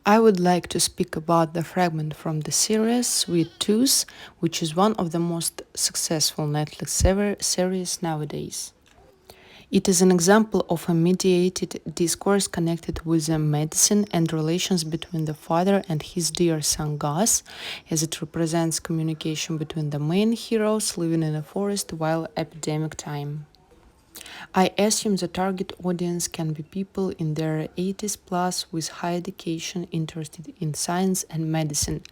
I would like to speak about the fragment from the series Sweet Tooth, which is one of the most successful Netflix series nowadays. It is an example of a mediated discourse connected with the medicine and relations between the father and his dear son Gus, as it represents communication between the main heroes living in a forest while epidemic time. I assume the target audience can be people in their 80s plus with high education interested in science and medicine.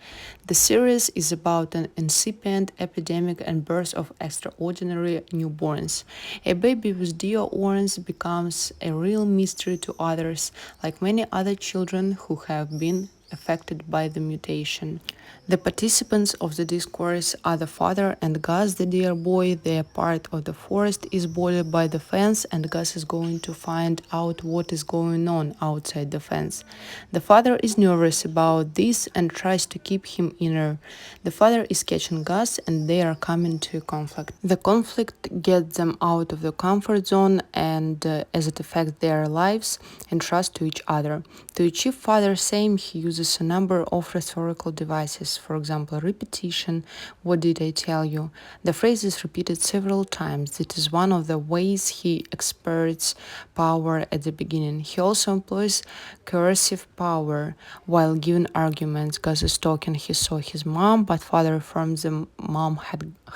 The series is about an incipient epidemic and birth of extraordinary newborns. A baby with dear orange becomes a real mystery to others, like many other children who have been affected by the mutation. The participants of the discourse are the father and Gus, the dear boy. Their part of the forest is bordered by the fence, and Gus is going to find out what is going on outside the fence. The father is nervous about this and tries to keep him inner. The father is catching Gus, and they are coming to a conflict. The conflict gets them out of the comfort zone and as it affects their lives and trust to each other. To achieve father's aim, he uses a number of rhetorical devices, for example, repetition, what did I tell you? The phrase is repeated several times. It is one of the ways he exerts power at the beginning. He also employs coercive power while giving arguments. Gus is talking, he saw his mom, but father affirms the mom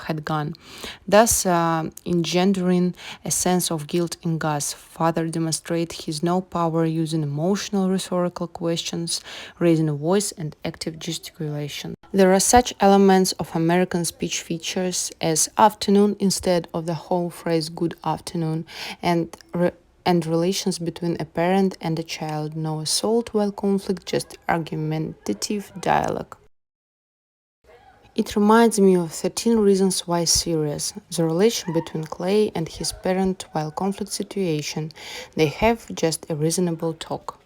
had gone, thus engendering a sense of guilt in Gus. Father demonstrates his no power using emotional rhetorical questions, raising a voice, and active gesticulation. There are such elements of American speech features as afternoon instead of the whole phrase good afternoon, and relations between a parent and a child. No assault while conflict, just argumentative dialogue. It reminds me of 13 Reasons Why series, the relation between Clay and his parent while conflict situation. They have just a reasonable talk.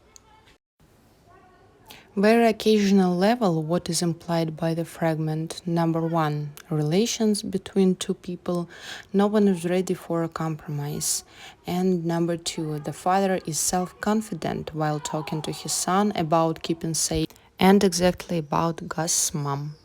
Very occasional level, what is implied by the fragment? Number one, relations between two people. No one is ready for a compromise. And number two, the father is self-confident while talking to his son about keeping safe and exactly about Gus's mom.